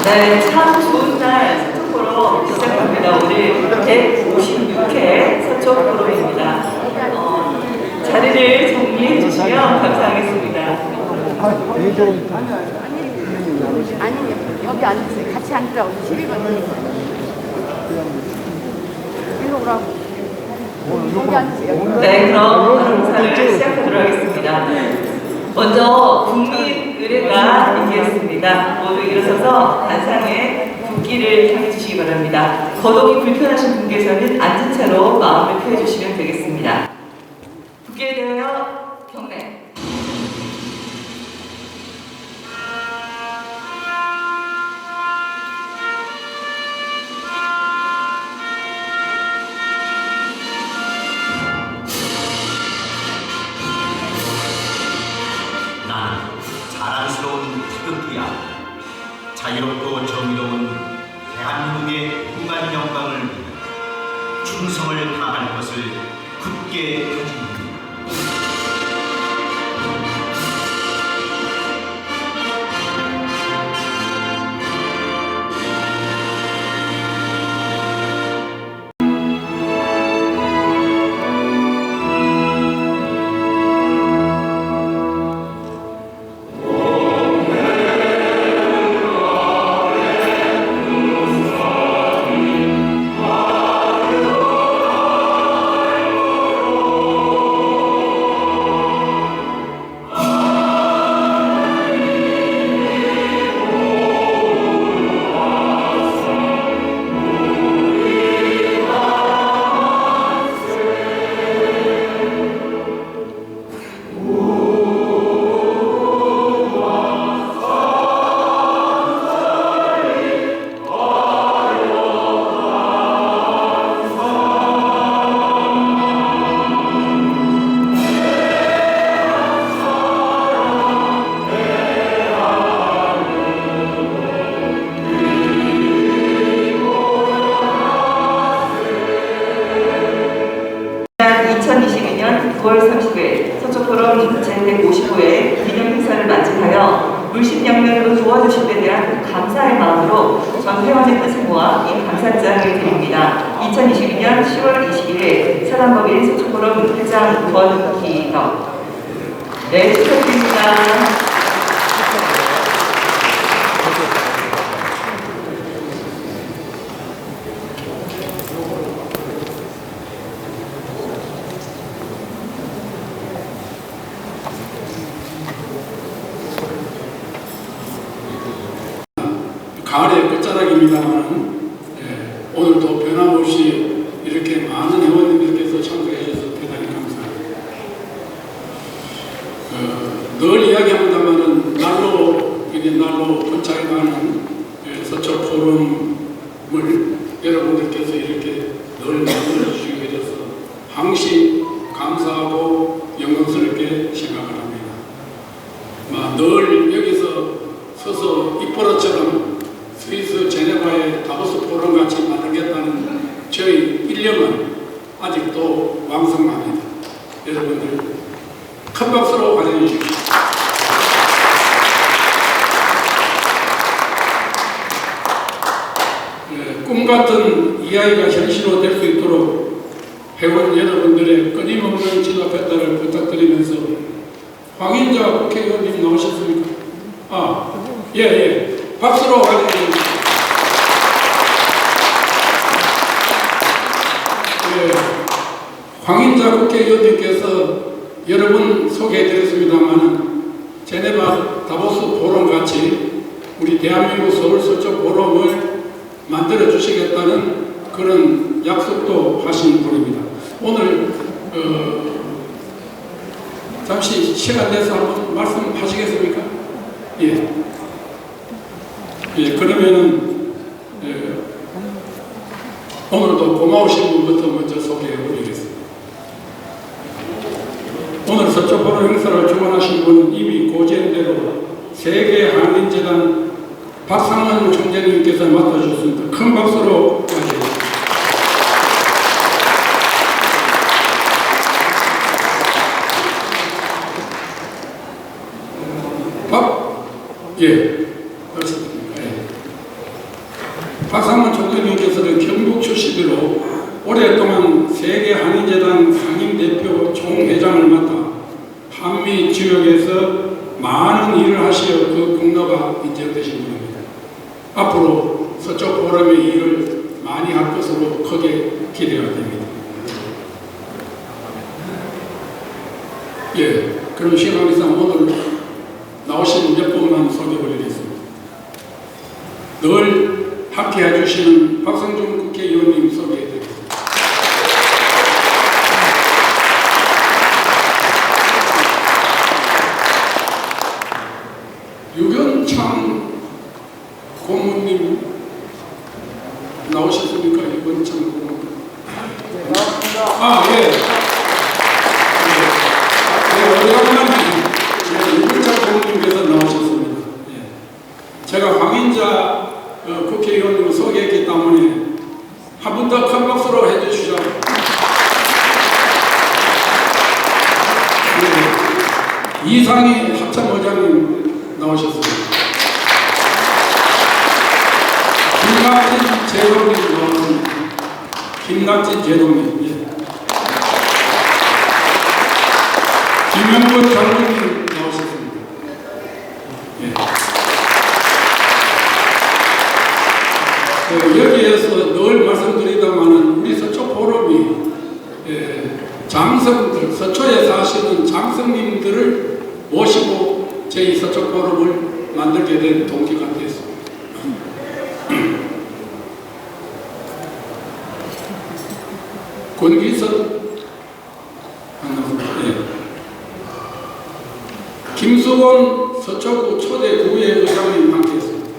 네, 참 좋은 날 서초포럼 시작합니다. 오늘 156회 서초포럼입니다. 자리를 정리해 주시면 감사하겠습니다. 아니, 여기 앉으세요. 같이 앉으라고. 12번. 일로 오라고. 여기 앉으세요. 네, 그럼 행사를 시작하도록 하겠습니다. 먼저 국민의례가 있겠습니다. 모두 일어서서 단상에 국기를 향해 주시기 바랍니다. 거동이 불편하신 분께서는 앉은 채로 마음을 표해 주시면 되겠습니다. 국기에 대하여 경례. 나는 자랑스러운 태극기야. 자유롭고 정의로운 대한민국의 무한 영광을 위해 충성을 다할 것을 굳게 다짐합니다. 서초포럼 제155회 기념 행사를 맞이하여 물심양면으로 도와주신 데 대한 감사의 마음으로 전 회원의 뜻을 모아 이 감사장을 드립니다. 2022년 10월 21일 사단법인 서초포럼 회장 권기덕. 네, 축하드립니다. 가을의 끝자락입니다만 오늘도 변함없이 이렇게 많은 회원님들께서 참석해 주셔서 대단히 감사합니다. 늘 이야기합니다만 날로 번창해가는 서초 포럼을 여러분들께서 이렇게 늘 만들어 주시게 되어서 항시 감사하고 영광스럽게 생각을 합니다. 늘 여기서 서서 입버릇처럼 스위스 제네바의 다보스 포럼 같이 만들겠다는 저희 일념은 아직도 왕성합니다. 여러분들 큰 박수로 환영해 주십시오. 꿈같은 이야기가 현실로 될 수 있도록 회원 여러분들의 끊임없는 지도 배달을 부탁드리면서 황인자 국회의원님 나오셨습니까? 예. 박수로 환영합니다. 황인자 국회의원님께서 여러 분 소개해드렸습니다만 제네바 다보스 포럼 같이 우리 대한민국 서울 서초 포럼을 만들어 주시겠다는 그런 약속도 하신 분입니다. 오늘 잠시 시간 내서 한번 말씀하시겠습니까? 그러면은 오늘도 고마우신 분부터 먼저 소개해 드리겠습니다. 오늘 서초포럼 행사를 주관하신 분은 이미 고지한대로 세계 한인재단 박상원 총재님께서 맡아주셨습니다. 큰 박수로 맞이해주십시오. 그렇습니다. 박상문 총장님께서는 경북 출신으로 오랫동안 세계 한인재단 상임대표 총회장을 맡아 한미 지역에서 많은 일을 하시어 그功劳가 인정되신 분입니다. 앞으로 서쪽 포럼의 일을 많이 할 것으로 크게 기대가 됩니다. 예, 그럼 시간상 오늘 나오신 몇 분만 소개해드리겠습니다. 늘 함께 해주시는 박성준 국회의원님 소개해드리겠습니다. 유견창 고문님 나오셨습니까? 유견창 고문. 아, 예. 오래간만에 유견창 고문님께서 나오셨습니다. 예. 제가 황인자 국회의원님을 소개했기 때문에 한 번 더 큰 박수로 해주시죠. 네. 이상희 합참의장님 나오셨습니다. 김갑진 제동님 나오셨습니다. 김갑진 제동님. 예. 김영권 장로님 나오셨습니다. 예. 여기에서 늘 말씀드리다마는 우리 서초 포럼이 장성들, 서초에 사시는 장성님들을 모시고 저희 서초 포럼을 만들게 된 동기가 되었습니다. 권기선 예. 김수원 서초구 초대 구회 의장님 함께했습니다.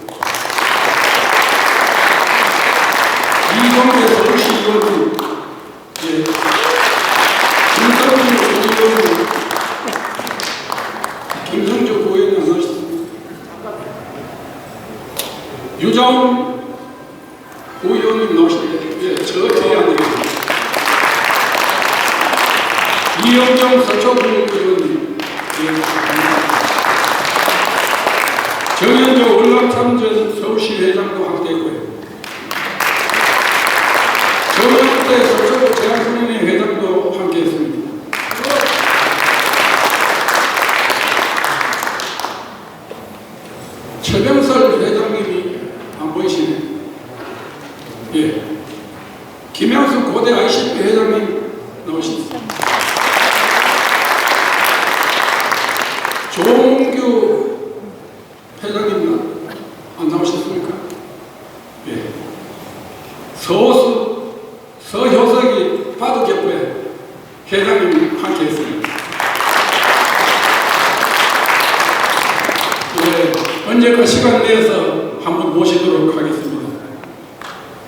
이동대 서울시의원님, 예. 김성주 의원님, 김성주 구의원님 나오셨습니다. 유정 구의원님 나오셨습니다. 예, 저 뒤에 앉으겠습니다. 이영정 서초구 의원님, 예. 정현조 월남참전 서울시 회장도 함께했고요. 정현대 서초구 재학생회 회장도 함께했습니다. 최병설 회장님이 안 보이시네. 예. 김양수 고대 ICP 회장님 나오셨습니다. 조홍규 회장님 안 나오셨습니까? 예. 서효석이 바둑협회 회장님 함께했습니다. 예. 언제까 시간 내서 한번 모시도록 하겠습니다.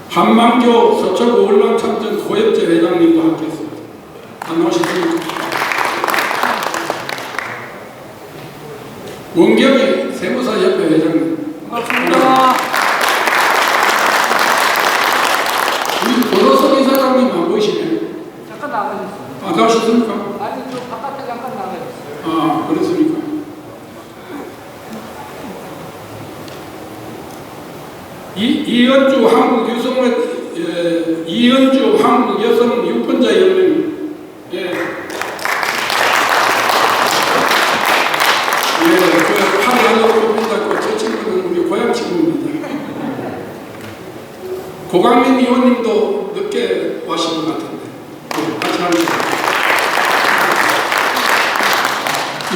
한만교 서초구 월남참전 고협제 회장님도 함께했습니다. 안 나오셨습니까? 원경희 세무사협회 회장님. 반갑습니다. 우리 도로선 이사장님 안 보이시네요. 잠깐 나가셨어요. 아, 나오셨습니까? 아니, 저 바깥에 잠깐 나가셨어요. 아, 그렇습니까? 이현주 한국 여성 유권자 연맹. 예. 그 팔이 하려고 뽑는다고 저 친구는 우리 고향 친구입니다. 고강민 의원님도 늦게 와신 것 같은데. 네, 같이 하겠습니다.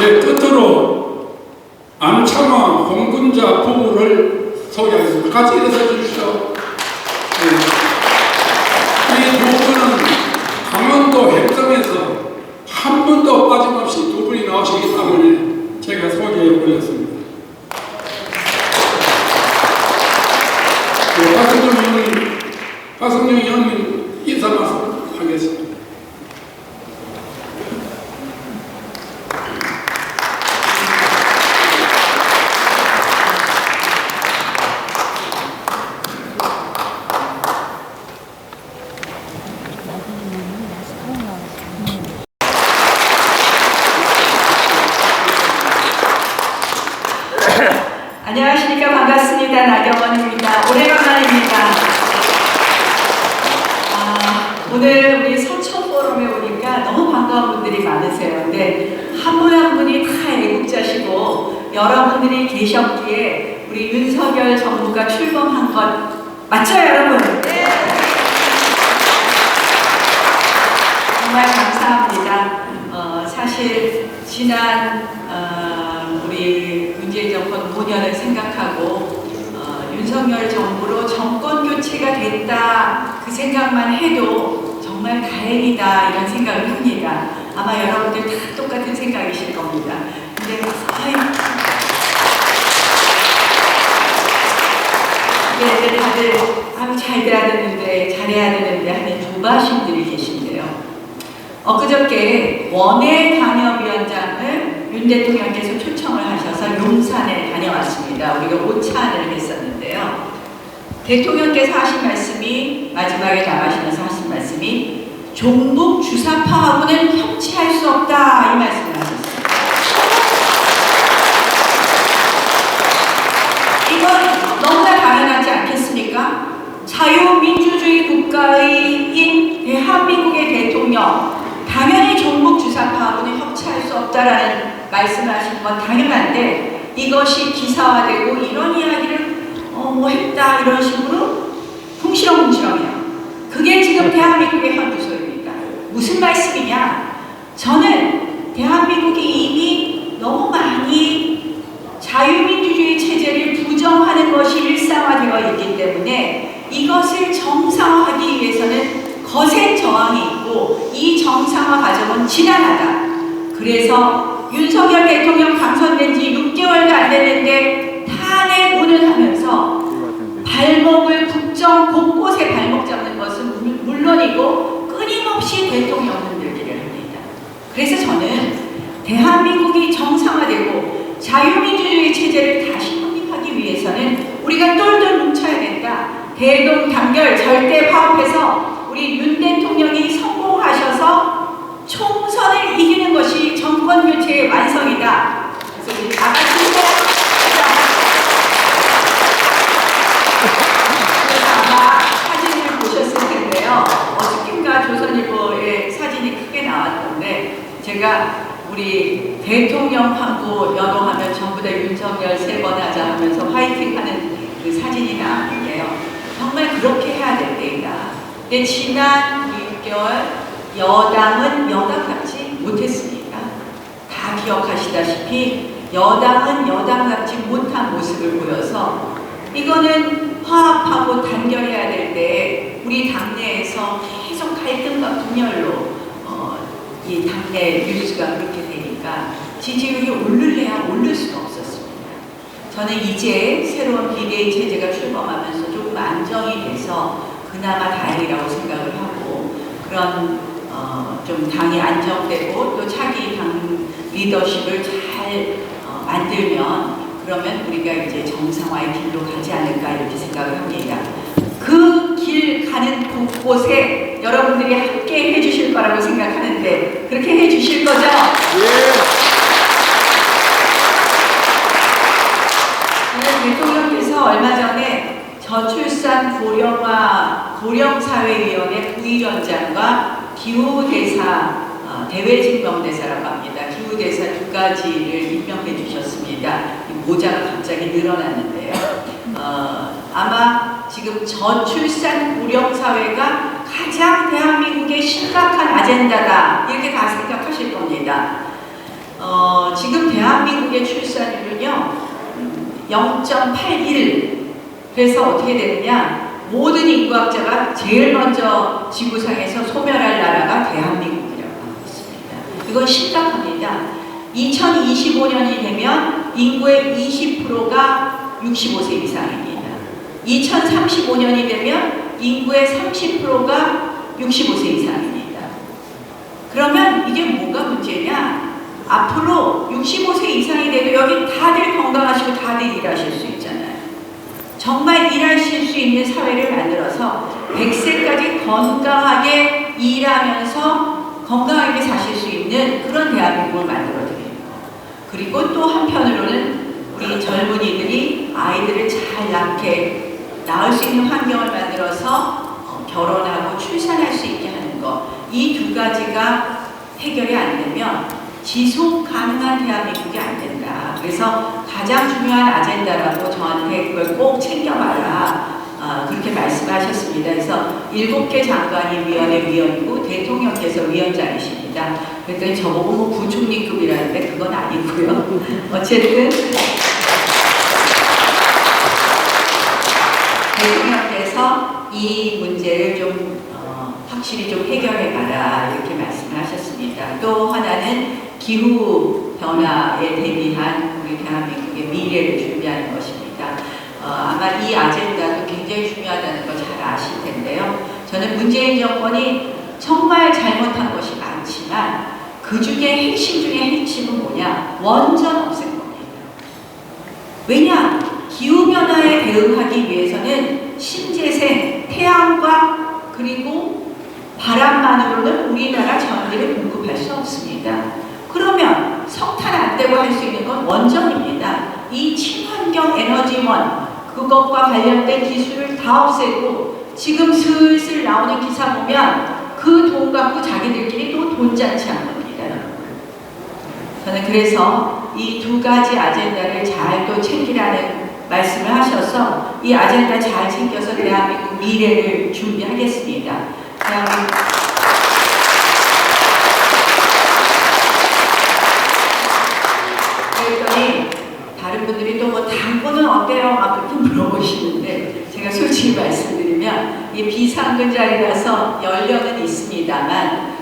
예, 끝으로 안창화 홍군자 부부를 소개하겠습니다. 같이 일어서 주시죠. 이 두 분은 강원도 획성에서 한 번도 빠짐없이 두 분이 나오시기 때문에 제가 소개해 올렸습니다. 박성용 의원님 인사 말씀 하겠습니다. 안녕하십니까. 안녕하십니까. 반갑습니다. 나경원입니다. 오래간만입니다. 오늘 우리 서초 포럼에 오니까 너무 반가운 분들이 많으세요. 근데 한 분 한 분이 다 애국자시고 여러분들이 계셨기에 우리 윤석열 정부가 출범한 것 맞죠, 여러분? 네. 정말 감사합니다. 사실 지난 우리 문재인 정권 5년을 생각하고 윤석열 정부로 정권 교체가 됐다 그 생각만 해도 정말 다행이다 이런 생각을 합니다. 아마 여러분들 다 똑같은 생각이실 겁니다. 근데 다들 잘 돼야 되는데 잘해야 되는데 하는 조바심들이 계신데요. 엊그저께 원외 당협위원장을 윤 대통령께서 초청을 하셔서 용산에 다녀왔습니다. 우리가 오찬을 했었는데요. 대통령께서 하신 말씀이 마지막에 나가시면서 하신 말씀이 종북 주사파하고는 협치할 수 없다 이 말씀을 하셨습니다. 이건 너무나 당연하지 않겠습니까? 자유민주주의 국가인 대한민국의 대통령 당연히 종북 주사파하고는 협치할 수 없다라는 말씀을 하신 건 당연한데 이것이 기사화되고 이런 이야기를 뭐 했다 이런 식으로 궁시렁궁시렁해요. 그게 지금 대한민국의 현주소입니다. 무슨 말씀이냐? 저는 대한민국이 이미 너무 많이 자유민주주의 체제를 부정하는 것이 일상화되어 있기 때문에 이것을 정상화하기 위해서는 거센 저항이 있고 이 정상화 과정은 지난하다. 그래서 윤석열 대통령 당선된 지 6개월도 안 됐는데 탄핵 운운하면서 발목을 국정 곳곳에 발목 잡는 것은 물론이고 끊임없이 대통령 흔들기를 합니다. 그래서 저는 대한민국이 정상화되고 자유민주주의 체제를 다시 확립하기 위해서는 우리가 똘똘 뭉쳐야 된다. 대동단결 절대 화합해서 우리 윤 대통령이 성공하셔서 총선을 이기는 것이 정권 교체의 완성이다. 그래서 우리 다 같이 사진을 보셨을 텐데요. 어저께인가 조선일보에 사진이 크게 나왔던데 제가 우리 대통령하고 연호하면 전부 다 윤석열 3번 하자 하면서 화이팅하는 그 사진이 나왔는데요. 정말 그렇게 해야 될 때이다. 근데 지난 6개월 여당은 여당답지 못했습니다. 다 기억하시다시피 여당은 여당답지 못한 모습을 보여서 이거는 화합하고 단결해야 될 때 우리 당내에서 계속 갈등과 분열로 이 당내 뉴스가 그렇게 되니까 지지율이 오를래야 오를 수가 없었습니다. 저는 이제 새로운 비대위 체제가 출범하면서 조금 안정이 돼서 그나마 다행이라고 생각을 하고 그런 좀 당이 안정되고 또 차기 당 리더십을 잘 만들면 그러면 우리가 이제 정상화의 길로 가지 않을까 이렇게 생각을 합니다. 그 길 가는 곳곳에 여러분들이 함께 해주실 거라고 생각하는데 그렇게 해주실 거죠? 예. 대통령께서 얼마 전에 저출산 고령사회위원회 부위원장과 기후대사 대외증명대사라고 합니다. 기후대사 2가지를 임명해 주셨습니다. 모자가 갑자기 늘어났는데요. 아마 지금 저출산 고령사회가 가장 대한민국의 심각한 아젠다다 이렇게 다 생각하실 겁니다. 지금 대한민국의 출산율은요 0.81 그래서 어떻게 되느냐 모든 인구학자가 제일 먼저 지구상에서 소멸할 나라가 대한민국이라고 하고 있습니다. 이건 심각합니다. 2025년이 되면 인구의 20%가 65세 이상입니다. 2035년이 되면 인구의 30%가 65세 이상입니다. 그러면 이게 뭐가 문제냐? 앞으로 65세 이상이 돼도 여기 다들 건강하시고 다들 일하실 수 있잖아요. 정말 일하실 수 있는 사회를 만들어서 100세까지 건강하게 일하면서 건강하게 사실 수 있는 그런 대한민국을 만들어드립니다. 그리고 또 한편으로는 우리 젊은이들이 아이들을 잘 낳을 수 있는 환경을 만들어서 결혼하고 출산할 수 있게 하는 것, 이 두 가지가 해결이 안 되면 지속 가능한 대한민국이 안 된다. 그래서 가장 중요한 아젠다라고 저한테 그걸 꼭 챙겨봐라. 그렇게 말씀하셨습니다. 그래서 7개 장관이 위원회 위원이고 대통령께서 위원장이십니다. 그랬더니 저보고 뭐 부총리급이라는데 그건 아니고요. 어쨌든 대통령께서 이 문제를 좀 확실히 좀 해결해봐라 이렇게 말씀을 하셨습니다. 또 하나는 기후 변화에 대비한 우리 대한민국의 미래를 준비하는 것입니다. 아마 이 아젠다도 굉장히 중요하다는 걸 잘 아실 텐데요. 저는 문재인 정권이 정말 잘못한 것이 많지만 그 중에 핵심 중에 핵심은 뭐냐? 원전 없앤 겁니다. 왜냐? 기후변화에 대응하기 위해서는 신재생, 태양광 그리고 바람만으로는 우리나라 전기를 공급할 수 없습니다. 그러면 석탄 안 떼고 할 수 있는 건 원전입니다. 이 친환경 에너지원 그것과 관련된 기술을 다 없애고 지금 슬슬 나오는 기사 보면 그 돈 갖고 자기들끼리 또 돈잔치 한 겁니다. 저는 그래서 이 두 가지 아젠다를 잘 또 챙기라는 말씀을 하셔서 이 아젠다 잘 챙겨서 대한민국 미래를 준비하겠습니다. 그랬더니 다른 분들이 또 뭐 당분은 어때요? 막 그렇게 물어보시는데 제가 솔직히 말씀드리면 이 비상근자리라서 연령은 있습니다만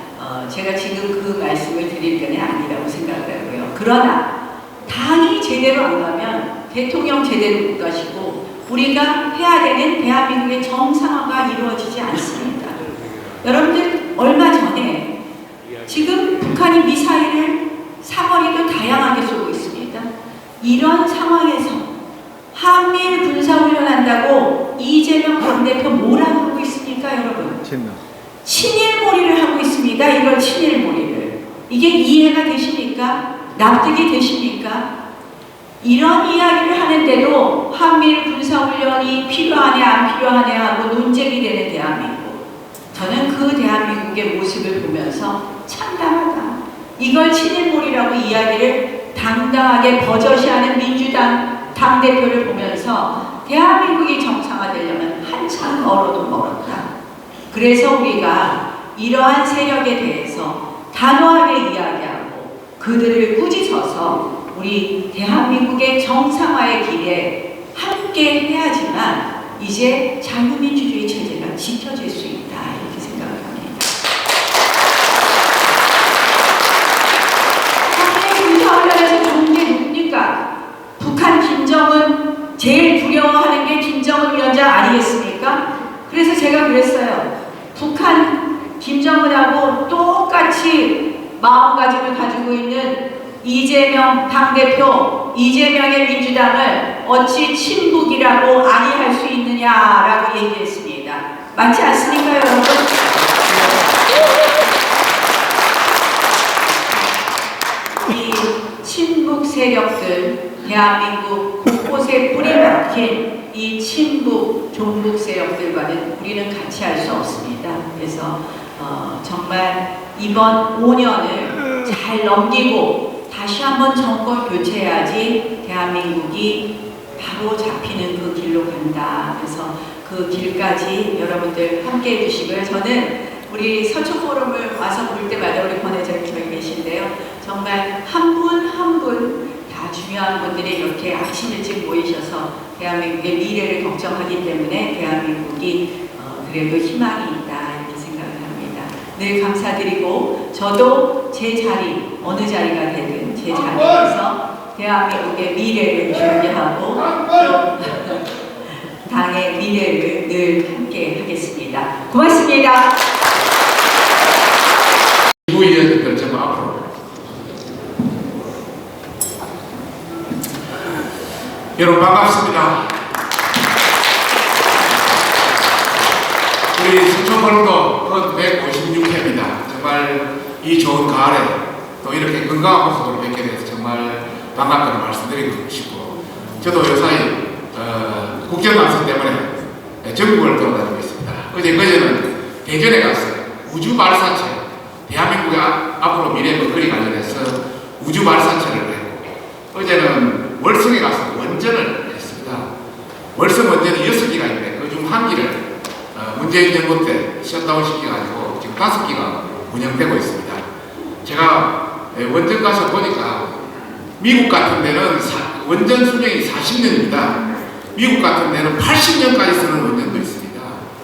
제가 지금 그 말씀을 드릴 때는 아니라고 생각을 하고요. 그러나 당이 제대로 안 가면 대통령 제대로 못 가시고 우리가 해야 되는 대한민국의 정상화가 이루어지지 않습니다. 여러분들 얼마 전에 지금 북한이 미사일을 사거리도 다양하게 쏘고 있습니다. 이런 상황에서 한미일 군사훈련한다고 이재명 당대표 뭐라고 하고 있습니까, 여러분? 친일몰이를 하고 있습니다. 이런 친일몰이를. 이게 이해가 되십니까? 납득이 되십니까? 이런 이야기를 하는데도 한미일 군사훈련이 필요하네 안 필요하네 하고 논쟁이 되는 대한민국. 저는 그 대한민국의 모습을 보면서 참담하다. 이걸 친일몰이라고 이야기를 당당하게 버젓이하는 민주당 당대표를 보면서 대한민국이 정상화되려면 한참 멀어도 멀었다. 그래서 우리가 이러한 세력에 대해서 단호하게 이야기하고 그들을 꾸짖어서 우리 대한민국의 정상화의 길에 함께 해야지만 이제 자유민주주의 체제가 지켜질 수 있다 이렇게 생각을 합니다. 한미일 군사훈련에서 좋은 게 누굽니까? 북한 김정은 제일 두려워하는 게 김정은 위원장 아니겠습니까? 그래서 제가 그랬어요. 북한 김정은하고 똑같이 마음가짐을 가지고 있는 이재명 당대표, 이재명의 민주당을 어찌 친북이라고 아니할 수 있느냐라고 얘기했습니다. 맞지 않습니까, 여러분? 이 친북 세력들, 대한민국 곳곳에 뿌리 박힌 이 친북, 종북 세력들과는 우리는 같이 할 수 없습니다. 그래서 정말 이번 5년을 잘 넘기고 다시 한번 정권 교체해야지 대한민국이 바로 잡히는 그 길로 간다. 그래서 그 길까지 여러분들 함께 해주시고요. 저는 우리 서초 포럼을 와서 볼 때마다 우리 권회장님 저희 계신데요. 정말 한 분 한 분 다 중요한 분들이 이렇게 아침 일찍 모이셔서 대한민국의 미래를 걱정하기 때문에 대한민국이 그래도 희망이 있다 이렇게 생각을 합니다. 늘 감사드리고 저도 제 자리 어느 자리가 되든 제 자리에서 대한민국의 미래를 준비하고 당의 미래를 늘 함께 하겠습니다. 고맙습니다. 기부위원들 좀 앞으로. 여러분 반갑습니다. 우리 서초벌도 156회입니다. 정말 이 좋은 가을에 또 이렇게 건강한 모습으로 뵙게 돼서 정말 반갑다는 말씀드리고 싶고 저도 요사이 국정감사 때문에 전국을 돌아다니고 있습니다. 어제는 대전에 갔어요. 우주 발사체, 대한민국의 앞으로 미래 먹거리 관련해서 우주 발사체를 했고, 어제는 월성에 가서 원전을 했습니다. 월성 원전이 6기가 있는데 그중 1기를 문재인 정부 때 셧다운 시켜가지고 지금 5기가 운영되고 있습니다. 제가 원전 가서 보니까 미국 같은 데는 원전 수명이 40년입니다. 미국 같은 데는 80년까지 쓰는 원전도 있습니다.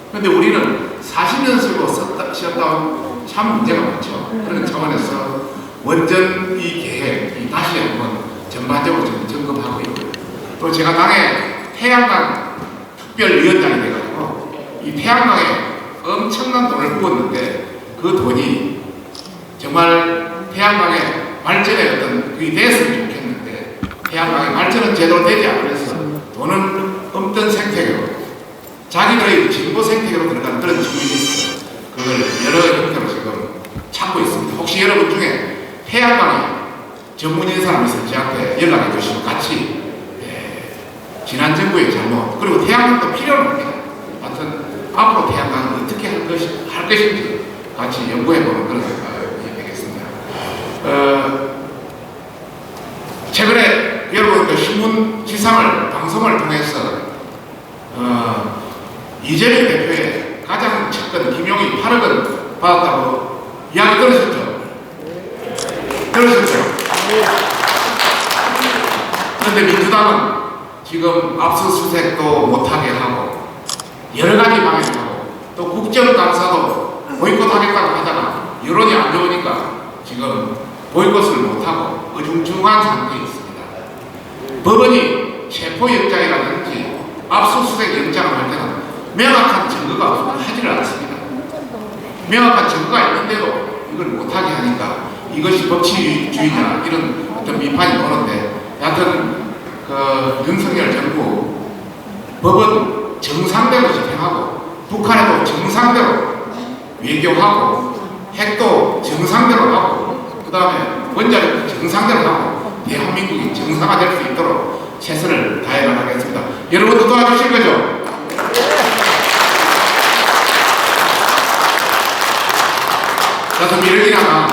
그런데 우리는 40년 쓰고 셧다운 참 문제가 많죠. 그런 차원에서 원전 이 계획 다시 한번 전반적으로 점검하고 있고요. 또 제가 당에 태양광 특별위원장이 돼가지고 이 태양광에 엄청난 돈을 부었는데 그 돈이 정말 태양광의 발전에 어떤 그게 됐으면 좋겠는데 태양광의 발전은 제대로 되지 않아서 돈은 없던 생태계로 자기들의 진보 생태계로 들어가는 그런 주민이 있어요. 그걸 여러 형태로 지금 찾고 있습니다. 혹시 여러분 중에 태양광에 전문인 사람이 있으면 저한테 연락해 주시면 같이 지난 정부의 잘못 그리고 태양광도 필요는 합니다. 하여튼 앞으로 태양광을 어떻게 할 것인지 같이 연구해보는 그런 생각이 되겠습니다. 최근에 여러분 신문 지상을 방송을 통해서 이재명 대표의 가장 측근 김용이 8억을 받았다고 이야기 들으셨죠? 들으셨죠? 그런데 민주당은 지금 압수수색도 못하게 하고 여러 가지 방해를 하고 또 국정감사도 보이콧하겠다고 하다가 여론이 안 좋으니까 지금 보이콧을 못하고 어중중한 상태에 있습니다. 법원이 체포영장이라든지 압수수색 영장을 할 때는 명확한 증거가 없으면 하지를 않습니다. 명확한 증거가 있는데도 이걸 못하게 하니까 이것이 법치주의냐 이런 어떤 비판이 오는데 여하튼 윤석열 정부 법은 정상대로 집행하고 북한에도 정상대로 외교하고 핵도 정상대로 하고 그 다음에 원자력도 정상대로 하고 대한민국이 정상화될 수 있도록 최선을 다해 나가겠습니다. 여러분도 도와주실 거죠? 그래서 미래지나가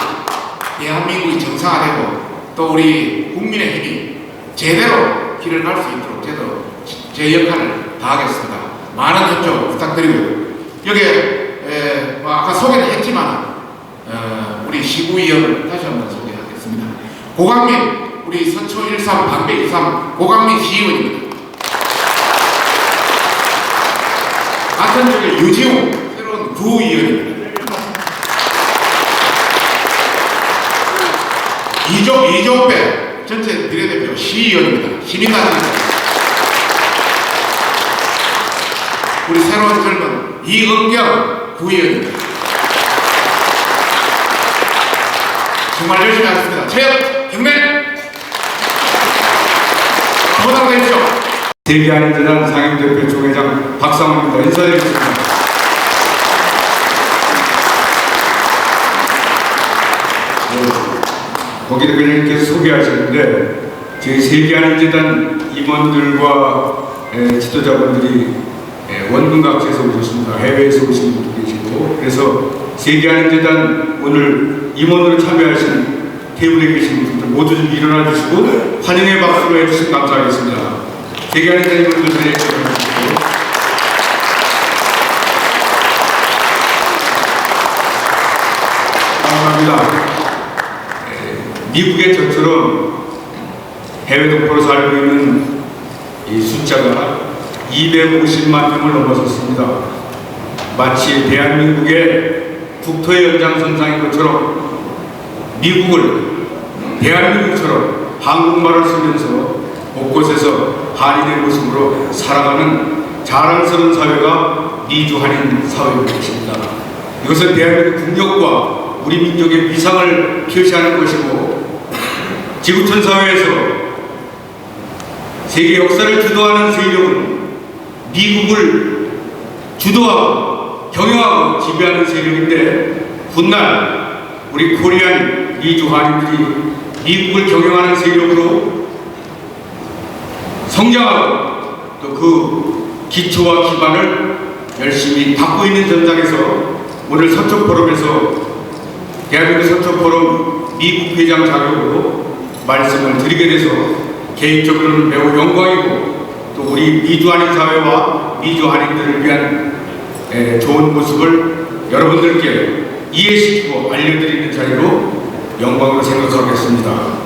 대한민국이 정상화되고 또 우리 국민의 힘이 제대로 길을 갈 수 있도록 저도 제 역할을 다하겠습니다. 많은 협조 부탁드리고요. 여기에 아까 소개를 했지만 우리 시구위원을 다시 한번 소개하겠습니다. 고강민 우리 서초 13 방배 23 고강민 시의원입니다. 같은 쪽에 유지웅 새로운 구의원입니다. 이종배 전체 비례대표 시의원입니다. 시민단체입니다. 우리 새로운 젊은 이은경 구의원입니다. 정말 열심히 하겠습니다. 체육 경례 부탁드립시오. 대기하는재단 상임대표 총회장 박상훈입니다. 인사드리겠습니다. 거기도 그냥 이렇게 소개하셨는데 저희 세계하는재단 임원들과 지도자분들이 원근 각지에서 오셨습니다. 해외에서 오신 분도 계시고 그래서 세계하는재단 오늘 임원으로 참여하신 테이블에 계신 분들 모두 좀 일어나 주시고 환영의 박수로 해주시면 감사하겠습니다. 세계하는재단 임원들 자리에 들어주시고 감사합니다. 미국의 저처럼 해외 동포로 살고 있는 이 숫자가 250만 명을 넘어섰습니다. 마치 대한민국의 국토의 연장선상인 것처럼 미국을 대한민국처럼 한국말을 쓰면서 곳곳에서 한인의 모습으로 살아가는 자랑스러운 사회가 미주 한인 사회인 것입니다. 이것은 대한민국 국력과 우리 민족의 위상을 표시하는 것이고 지구촌 사회에서 세계 역사를 주도하는 세력은 미국을 주도하고 경영하고 지배하는 세력인데 훗날 우리 코리안 미주 한인들이 미국을 경영하는 세력으로 성장하고 또 그 기초와 기반을 열심히 닦고 있는 전장에서 오늘 서초 포럼에서 대한민국 서초 포럼 미국 회장 자격으로 말씀을 드리게 돼서 개인적으로는 매우 영광이고 또 우리 미주 한인 사회와 미주 한인들을 위한 좋은 모습을 여러분들께 이해시키고 알려드리는 자리로 영광으로 생각하겠습니다.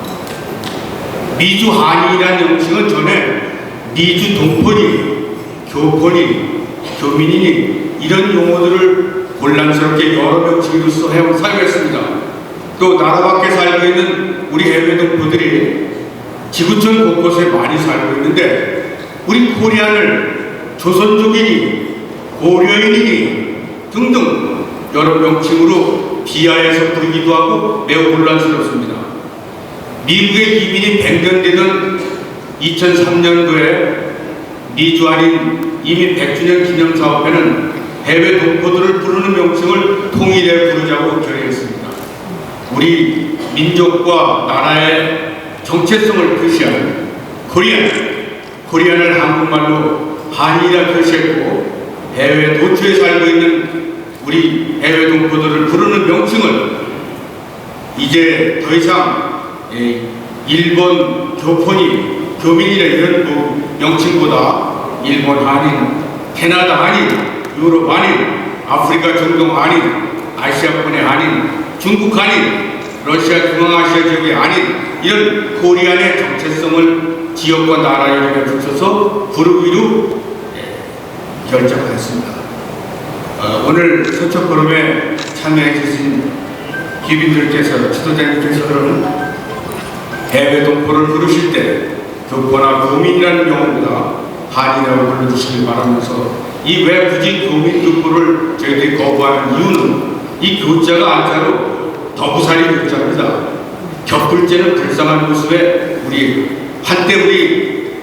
미주 한인이라는 명칭은 전에 미주 동포니, 교포니, 교민이니 이런 용어들을 곤란스럽게 여러 명칭으로서 사용했습니다. 또 나라 밖에 살고 있는 우리 해외 동포들이 지구촌 곳곳에 많이 살고 있는데 우리 코리안을 조선족이니 고려인이니 등등 여러 명칭으로 비하해서 부르기도 하고 매우 곤란스럽습니다. 미국에 이민이 100년 되던 2003년도에 미주한인 이민 100주년 기념사업회는 해외 동포들을 부르는 명칭을 통일해 부르자고 결의했습니다. 우리 민족과 나라의 정체성을 표시하는 코리안을 한국말로 한이라 표시했고 해외 도처에 살고 있는 우리 해외 동포들을 부르는 명칭을 이제 더 이상 일본 교포니, 교민이나 이런 명칭보다 일본 한인, 캐나다 한인, 유럽 한인, 아프리카 중동 한인, 아시아권의 한인, 중국 한인, 러시아 중앙아시아 지역의 한인 이런 코리안의 정체성을 지역과 나라 이름에 붙여서 부르기로 결정했습니다. 오늘 서초 포럼에 참여해 주신 귀빈들께서 지도자님께서는 해외 동포를 부르실 때 교포나 교민이라는 용어보다 한이라고 불러주시길 바라면서 이 왜 굳이 교민 교포를 저희들이 거부하는 이유는 이 교자가 안자로 더부살이 교자입니다. 격불제는 불쌍한 모습에 한때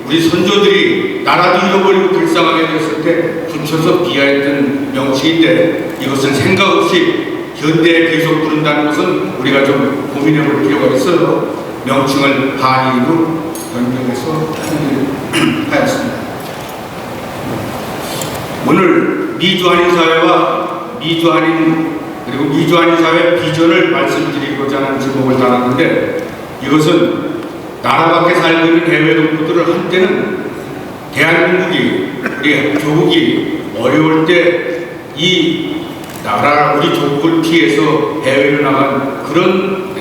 우리 선조들이 나라도 잃어버리고 불쌍하게 되었을 때 붙여서 비하했던 명칭인데 이것을 생각 없이 현대에 계속 부른다는 것은 우리가 좀 고민해 볼 필요가 있어요. 명칭을 한인으로 변경해서 하였습니다. 오늘 미주한인 사회와 그리고 미주한인 사회 비전을 말씀드리고자 하는 제목을 달았는데 이것은 나라 밖에 살고 있는 해외 동포들을 한때는 대한민국이 우리 조국이 어려울 때 이 나라 우리 조국을 피해서 해외로 나간 그런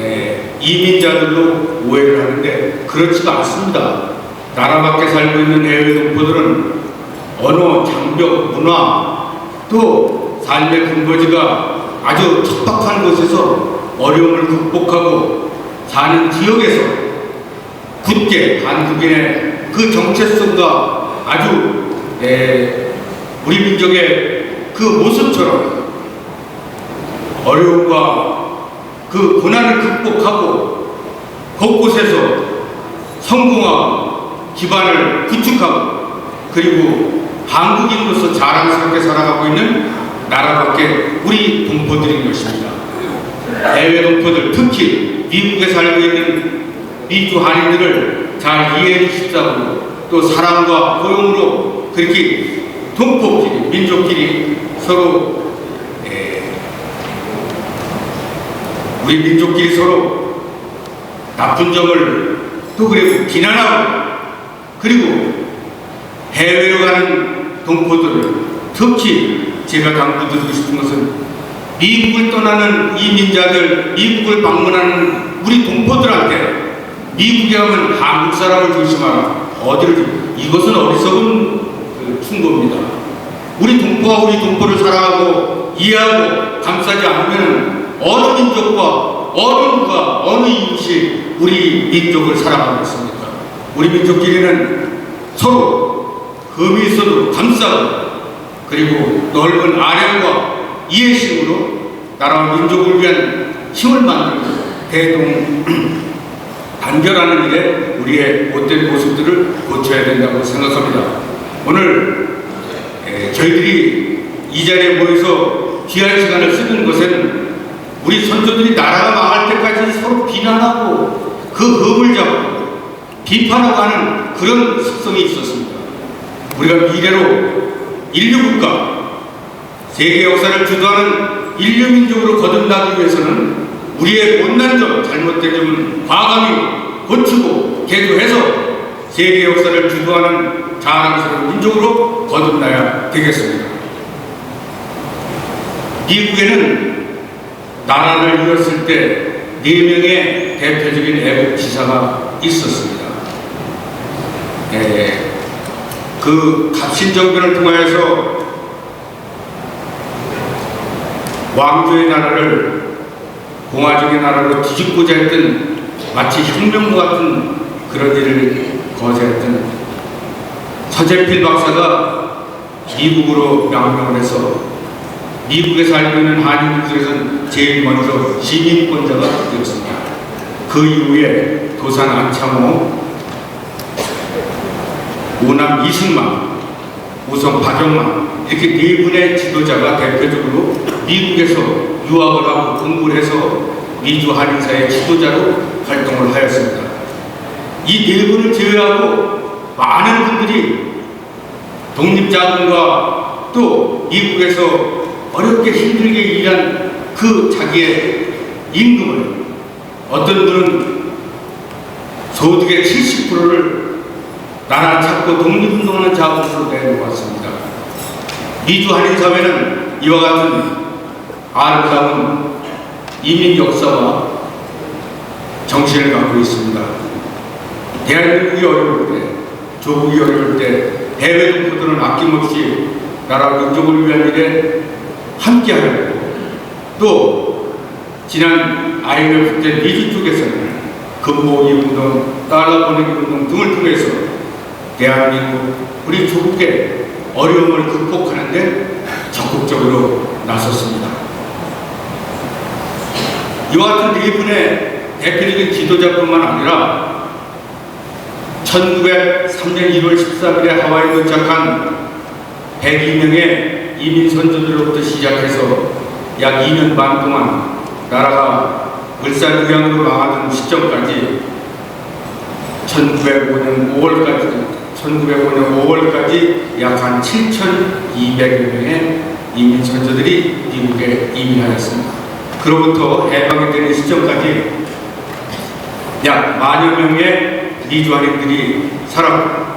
이민자들로 오해를 하는데 그렇지가 않습니다. 나라 밖에 살고 있는 해외 동포들은 언어, 장벽, 문화 또 삶의 근거지가 아주 척박한 곳에서 어려움을 극복하고 사는 지역에서 굳게 한국인의 그 정체성과 아주 우리 민족의 그 모습처럼 어려움과 그 고난을 극복하고 곳곳에서 성공하고 기반을 구축하고 그리고 한국인으로서 자랑스럽게 살아가고 있는 나라밖에 우리 동포들인 것입니다. 해외 동포들 특히 미국에 살고 있는 미주 한인들을 잘 이해해 주십사고 또 사랑과 포용으로 그렇게 동포끼리 민족끼리 서로 우리 민족끼리 서로 나쁜 점을 또 그리고 비난하고 그리고 해외로 가는 동포들을 특히 제가 당부드리고 싶은 것은 미국을 떠나는 이민자들, 미국을 방문하는 우리 동포들한테 미국에 가면 한국 사람을 조심하라. 이것은 어리석은 충고입니다. 우리 동포와 우리 동포를 사랑하고 이해하고 감싸지 않으면 어느 민족과 어느 누가 어느 이웃이 우리 민족을 사랑하겠습니까? 우리 민족끼리는 서로 흠이 있어도 감싸고 그리고 넓은 아량과 이해심으로 나라와 민족을 위한 힘을 만들고 단결하는 일에 우리의 못된 모습들을 고쳐야 된다고 생각합니다. 오늘 저희들이 이 자리에 모여서 귀한 시간을 쓰는 것에는 우리 선조들이 나라가 망할 때까지 서로 비난하고 그 흠을 잡고 비판하고 하는 그런 습성이 있었습니다. 우리가 미래로 인류국가, 세계 역사를 주도하는 인류민족으로 거듭나기 위해서는 우리의 못난 점, 잘못된 점은 과감히 고치고 개조해서 세계 역사를 주도하는 자랑스러운 민족으로 거듭나야 되겠습니다. 미국에는 나라를 이었을 때 4명의 대표적인 애국지사가 있었습니다. 그 갑신정변을 통하여서 왕조의 나라를 공화정의 나라로 뒤집고자 했던 마치 혁명과 같은 그런 일을 거세했던 서재필 박사가 미국으로 명명을 해서 미국에 살고 있는 한인들에서는 제일 먼저 시민권자가 되었습니다. 그 이후에 도산 안창호, 오남 이승만, 우성 박영만 이렇게 4분의 지도자가 대표적으로 미국에서 유학을 하고 공부를 해서 미주 한인사의 지도자로 활동을 하였습니다. 이 4분을 제외하고 많은 분들이 독립자금과 또 미국에서 어렵게 힘들게 일한 그 자기의 임금을 어떤 분은 소득의 70%를 나라 찾고 독립운동하는 자금으로 내놓았습니다. 미주 한인사회는 이와 같은 아름다운 이민 역사와 정신을 갖고 있습니다. 대한민국이 어려울 때, 조국이 어려울 때 해외 동포들은 아낌없이 나라 민족을 위한 일에 함께하려고 또 지난 IMF 때 미주 쪽에서는 근모기 운동, 달러 보내기 운동 등을 통해서 대한민국 우리 조국의 어려움을 극복하는 데 적극적으로 나섰습니다. 이와 같은 4분의 대표적인 지도자뿐만 아니라 1903년 1월 13일에 하와이에 도착한 102명의 이민 선조들로부터 시작해서 약 2년 반 동안 나라가 을사늑양으로 망하던 시점까지 1905년 5월까지 약 한 7,200여 명의 이민 선조들이 미국에 이민하였습니다. 그로부터 해방이 되는 시점까지 약 10,000여 명의 미주한인들이 살았고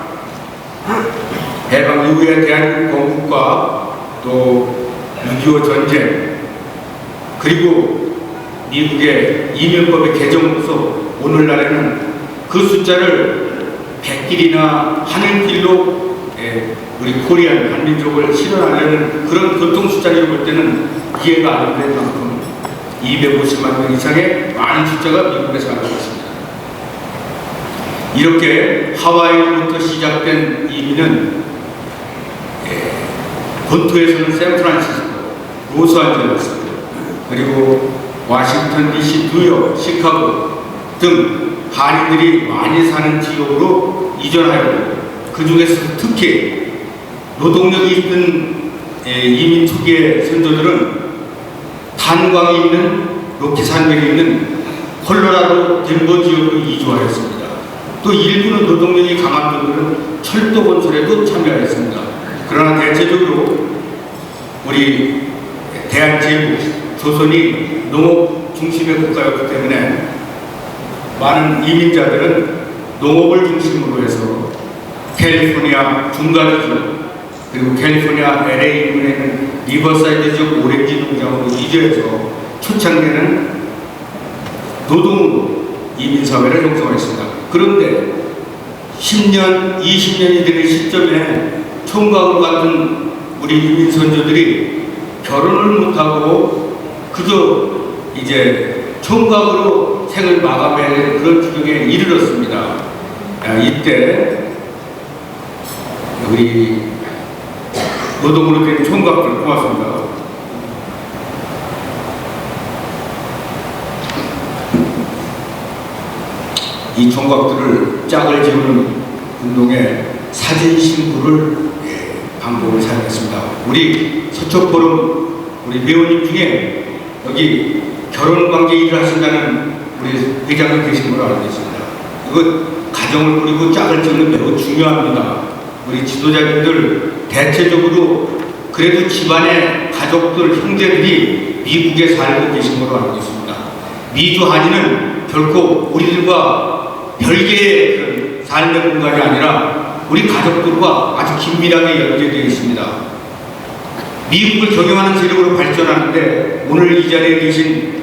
해방 이후에 대한민국 건국과 또 6.25 전쟁 그리고 미국의 이민법의 개정으로서 오늘날에는 그 숫자를 100길이나 하늘길로 우리 코리안 한민족을 실현하려는 그런 교통수단으로 볼 때는 이해가 안 될 만큼 250만 명 이상의 많은 숫자가 미국에 살고 있습니다. 이렇게 하와이로부터 시작된 이민은 본토에서는 샌프란시스코, 로스안젤레스, 그리고 워싱턴 DC, 뉴욕, 시카고 등 한인들이 많이 사는 지역으로 이전하였고 그 중에서 특히 노동력이 있는 이민 초기의 선조들은 탄광이 있는 로키산맥이 있는 콜로라도 덴버 지역으로 이주하였습니다. 또 일부는 노동력이 강한 분들은 철도 건설에도 참여하였습니다. 그러나 대체적으로 우리 대한제국 조선이 농업 중심의 국가였기 때문에 많은 이민자들은 농업을 중심으로 해서 캘리포니아 중간 지역 그리고 캘리포니아 LA 인근에 있는 리버사이드 지역 오렌지 농장으로 이주해서 초창기에는 노동으로 이민사회를 형성했습니다. 그런데 10년, 20년이 되는 시점에 총각으로 같은 우리 이민 선조들이 결혼을 못하고 그저 이제 총각으로 생을 마감해야 되는 그런 주경에 이르렀습니다. 이때 우리 노동으로 된 총각들 고맙습니다. 이 총각들을 짝을 지우는 운동에 사진 신부를 방법을 사용했습니다. 우리 서초포럼 우리 회원님 중에 여기 결혼관계 일을 하신다는 우리 회장님 계신 걸로 알고 있습니다. 이거 가정을 꾸리고 짝을 짓는 매우 중요합니다. 우리 지도자님들 대체적으로 그래도 집안의 가족들, 형제들이 미국에 살고 계신 걸로 알고 있습니다. 미주 한인은 결코 우리들과 별개의 그런 삶의 공간이 아니라 우리 가족들과 아주 긴밀하게 연계되어 있습니다. 미국을 경영하는 세력으로 발전하는데 오늘 이 자리에 계신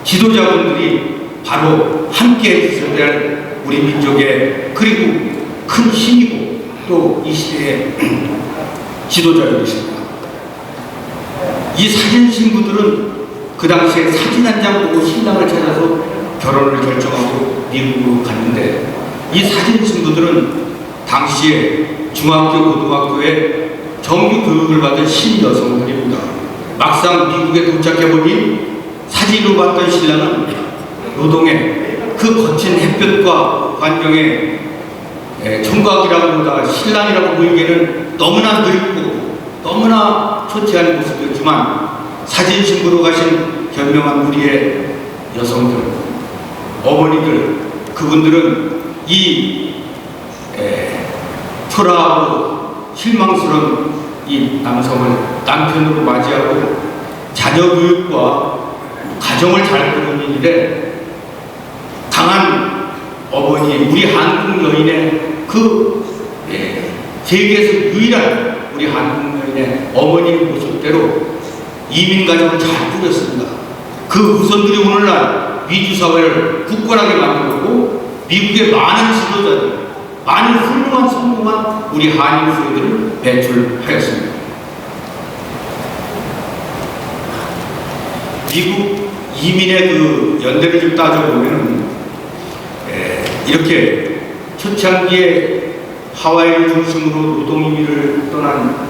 지도자분들이 바로 함께 해주셔야 될 우리 민족의 그리고 큰 힘이고 또 이 시대의 지도자들이십니다. 이 사진 신부들은 그 당시에 사진 한 장 보고 신랑을 찾아서 결혼을 결정하고 미국으로 갔는데 이 사진 신부들은 당시에 중학교, 고등학교에 정규 교육을 받은 신여성들입니다. 막상 미국에 도착해보니 사진으로 봤던 신랑은 노동의 그 거친 햇볕과 환경에 총각이라고보다 신랑이라고 보이기에는 너무나 늙고 너무나 초췌한 모습이었지만 사진 신부로 가신 현명한 우리의 여성들, 어머니들, 그분들은 이 초라하고 실망스러운 이 남성을 남편으로 맞이하고 자녀 교육과 가정을 잘 꾸리는 일에 강한 어머니, 우리 한국 여인의 그 세계에서 유일한 우리 한국 여인의 어머니의 모습대로 이민 가정을 잘 꾸렸습니다. 그 후손들이 오늘날 미주 사회를 굳건하게 만들고 미국의 많은 지도자들, 많은 훌륭한 성공한 우리 한인 후예들을 배출하였습니다. 미국 이민의 그 연대를 좀 따져보면 이렇게 초창기에 하와이를 중심으로 노동이민을 떠난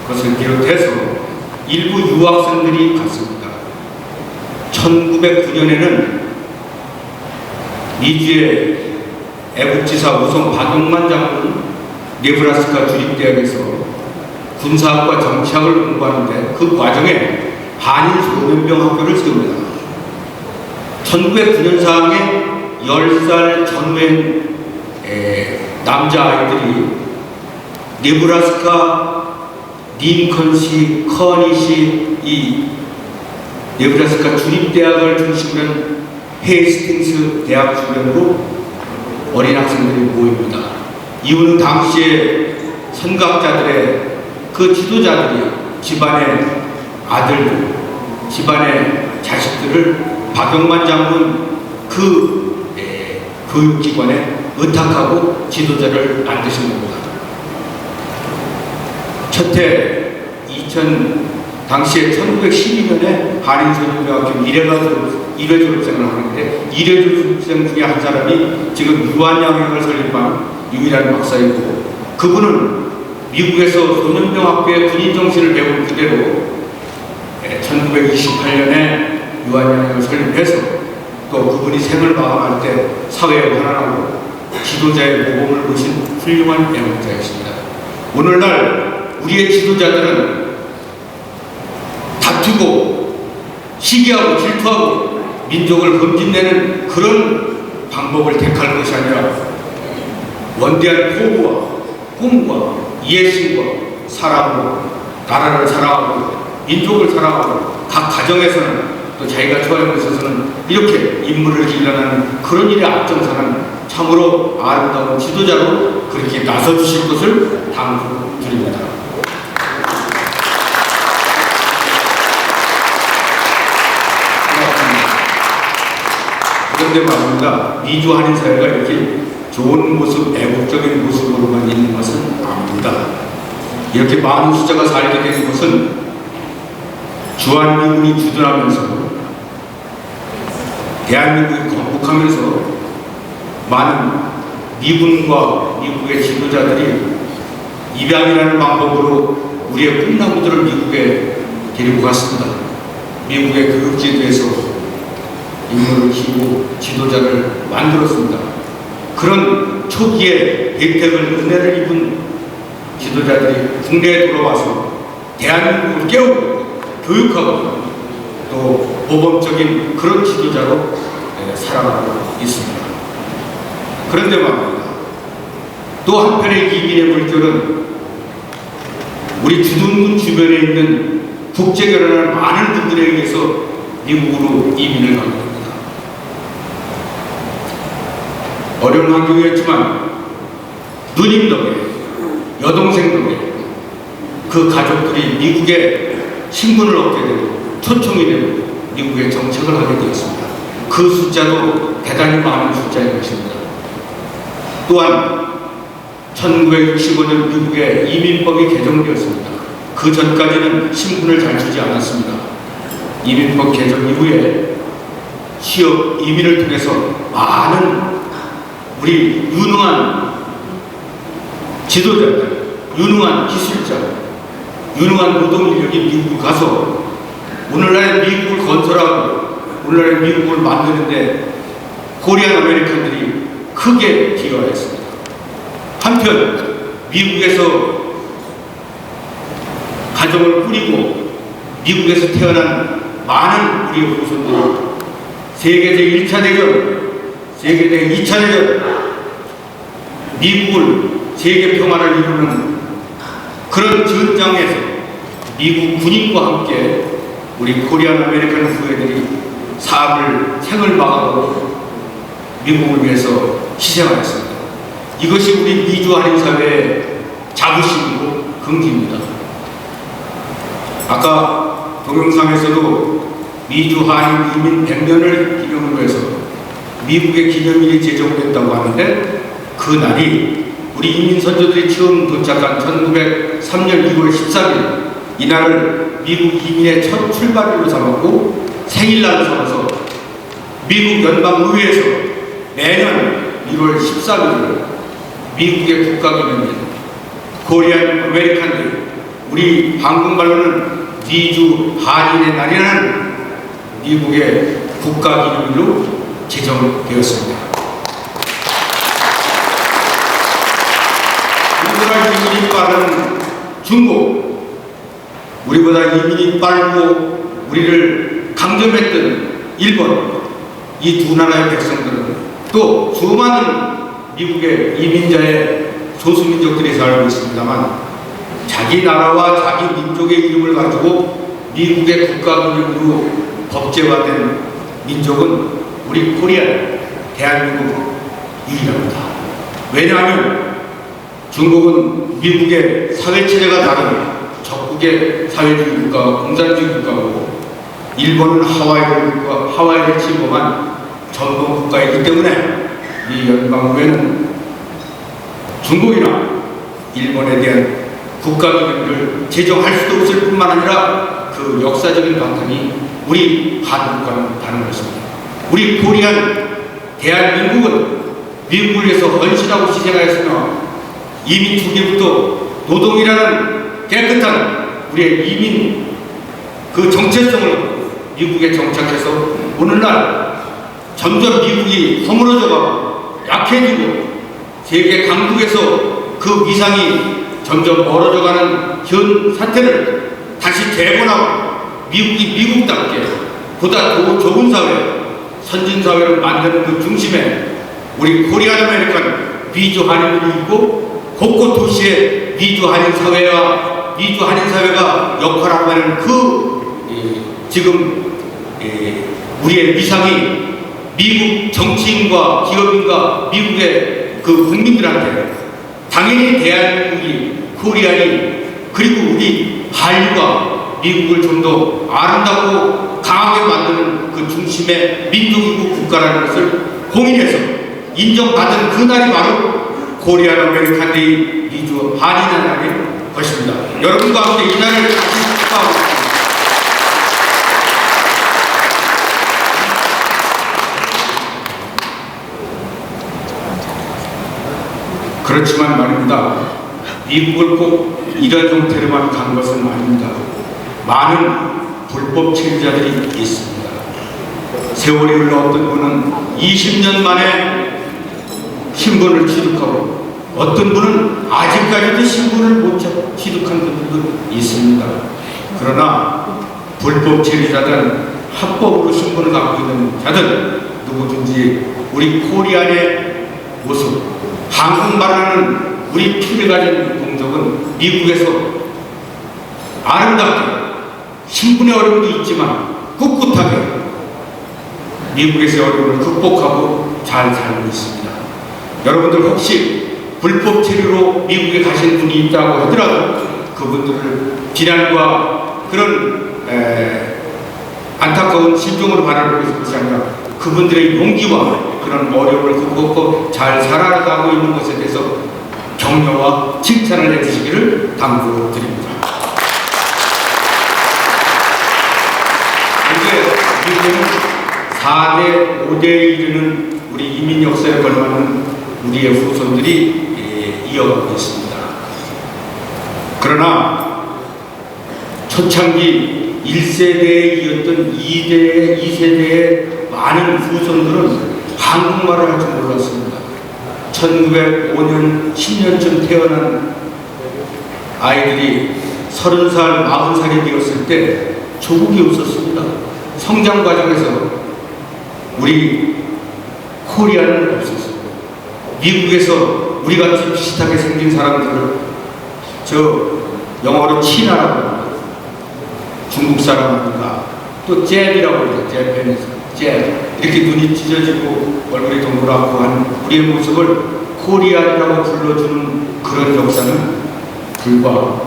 것을 비롯해서 일부 유학생들이 갔습니다. 1909년에는 미주의 애국지사 우선 박용만 장군 네브라스카 주립대학에서 군사학과 정치학을 공부하는데 그 과정에 한인 소년병 학교를 세웁니다. 1909년상에 10살 전후인 남자아이들이 네브라스카 링컨시, 커니시 이 네브라스카 주립대학을 중심으로 한 헤이스팅스 대학 주변으로 어린 학생들이 모입니다. 이유는 당시에 선각자들의 그 지도자들이 집안의 아들들, 집안의 자식들을 박용만 장군 그 교육기관에 의탁하고 지도자를 만드신 겁니다. 첫해 당시에 1912년에 한인소년대학교 1회 졸업생을 하는데 1회 졸업생 중에 한 사람이 지금 유한양행을 설립한 유일한 박사이고 그분은 미국에서 소년병학교의 군인정신을 배운 그대로 1928년에 유한양행을 설립해서 또 그분이 생을 마감할 때 사회에 환원하고 지도자의 모범을 보신 훌륭한 애국자이십니다. 오늘날 우리의 지도자들은 다투고 시기하고 질투하고 민족을 흠집내는 그런 방법을 택할 것이 아니라 원대한 포부와 꿈과 이해심과 사랑으로 나라를 사랑하고 민족을 사랑하고 각 가정에서는 또 자기가 처하는 곳에서는 이렇게 인물을 길러내는 그런 일에 앞장서는 참으로 아름다운 지도자로 그렇게 나서주실 것을 당부드립니다. 그런데 말입니다. 미주 한인 사회가 이렇게 좋은 모습, 애국적인 모습으로만 있는 것은 아닙니다. 이렇게 많은 숫자가 살게 된 것은 주한미군이 주둔하면서 대한민국이 건국하면서 많은 미군과 미국의 지도자들이 입양이라는 방법으로 우리의 꿈나무들을 미국에 데리고 갔습니다. 미국의 교육지도에서 인물을 키우고 지도자를 만들었습니다. 그런 초기에 혜택을, 은혜를 입은 지도자들이 국내에 돌아와서 대한민국을 깨우고 교육하고 또 모범적인 그런 지도자로 살아가고 있습니다. 그런데 말입니다. 또 한편의 이민의 물결은 우리 주둔군 주변에 있는 국제 결혼하는 많은 분들에 의해서 미국으로 이민을 가게 됩니다. 어려운 환경이었지만 누님 덕에, 여동생 덕에 그 가족들이 미국에 신분을 얻게 되고 초청이 되고 미국에 정착을 하게 되었습니다. 그 숫자도 대단히 많은 숫자인 것입니다. 또한 1965년 미국에 이민법이 개정되었습니다. 그 전까지는 신분을 잘 주지 않았습니다. 이민법 개정 이후에 취업, 이민을 통해서 많은 우리 유능한 지도자들, 유능한 기술자, 유능한 노동인력이 미국을 가서 오늘날의 미국을 건설하고 오늘날의 미국을 만드는데 코리안 아메리칸들이 크게 기여하였습니다. 한편 미국에서 가정을 꾸리고 미국에서 태어난 많은 우리 후손들이 세계 제1차 대전, 세계 제2차 대전, 미국을 세계 평화를 이루는 그런 전장에서 미국 군인과 함께 우리 코리안 아메리칸 후예들이 생을 막아도 미국을 위해서 희생하였습니다. 이것이 우리 미주 한인 사회의 자부심이고 긍지입니다. 아까 동영상에서도 미주 한인 이민 100년을 기념으로 해서 미국의 기념일이 제정됐다고 하는데 그 날이 우리 이민 선조들이 처음 도착한 1903년 2월 13일 이날을 미국 이민의 첫 출발일로 삼았고 생일날로 삼아서 미국 연방의회에서 매년 1월 13일을 미국의 국가기념일 코리안 아메리칸들, 우리 한국말로는 미주 한인의 날이라는 미국의 국가기념일로 제정되었습니다. 우리보다 이민이 빠른 중국, 우리보다 이민이 빠르고 우리를 강점했던 일본, 이 두 나라의 백성들은 또 수많은 미국의 이민자의 소수민족들이 살고 있습니다만 자기 나라와 자기 민족의 이름을 가지고 미국의 국가기념으로 법제화된 민족은 우리 코리안, 대한민국 유일합니다. 왜냐하면 중국은 미국의 사회체제가 다른 적국의 사회주의 국가와 공산주의 국가고 일본은 하와이를 침범한 전범 국가이기 때문에 이 연방의회는 중국이나 일본에 대한 국가기념일을 제정할 수도 없을 뿐만 아니라 그 역사적인 바탕이 우리 한국과는 다른 것입니다. 우리 코리안 대한민국은 미국을 위해서 헌신하고 희생하였으며 이민 초기부터 노동이라는 깨끗한 우리의 이민 그 정체성을 미국에 정착해서 오늘날 점점 미국이 허물어져가고 약해지고 세계 강국에서 그 위상이 점점 멀어져가는 현 사태를 다시 재건하고 미국이 미국답게 보다 더 좋은 사회, 선진 사회를 만드는 그 중심에 우리 코리안 아메리칸 미주 한인들이 있고 곳곳 도시에 미주 한인 사회와 미주 한인 사회가 역할하고 있는 지금 우리의 위상이 미국 정치인과 기업인과 미국의 그 국민들한테 당연히 대한민국이 코리안이 그리고 우리 한류가 미국을 좀 더 아름답고 강하게 만드는 그 중심의 민족이고 국가라는 것을 공인해서 인정받은 그날이 바로 코리안 아메리칸 데이 미주 한인의 날일 것입니다. 여러분과 함께 이 날을 다시 축하하고 있습니다. 그렇지만 말입니다. 미국을 꼭 이런 형태로만 간 것은 아닙니다. 많은 불법 체류자들이 있습니다. 세월이 흘러 어떤 분은 20년 만에 신분을 취득하고 어떤 분은 아직까지도 신분을 못 취득한 분들도 있습니다. 그러나 불법 체류자든 합법으로 신분을 갖고 있는 자든 누구든지 우리 코리안의 모습, 한국말하는 우리 피를 가진 동족은 미국에서 아름답게 신분의 어려움도 있지만 꿋꿋하게 미국에서의 어려움을 극복하고 잘 살고 있습니다. 여러분들 혹시 불법 체류로 미국에 가신 분이 있다고 하더라도 그분들을 비난과 그런 안타까운 심정으로 바라보는 것이 아니라 그분들의 용기와 그런 어려움을 극복하고 잘 살아가고 있는 것에 대해서 격려와 칭찬을 해주시기를 당부드립니다. 현재 미국은 4대, 5대에 이르는 우리 이민 역사에 걸맞는 우리의 후손들이 이어가고 있습니다. 그러나 초창기 1세대에 이었던 2세대의 많은 후손들은 한국말을 할 줄 몰랐습니다. 1905년 10년쯤 태어난 아이들이 30살, 40살이 되었을 때 조국이 없었습니다. 성장 과정에서 우리 코리아는 없었습니다. 미국에서 우리같이 비슷하게 생긴 사람들을 영어로 치나라고 합니다. 중국 사람입니다. 또 잽이라고 합니다. 잽. 이렇게 눈이 찢어지고 얼굴이 동그랗고 하는 우리의 모습을 코리안이라고 불러주는 그런 역사는 불과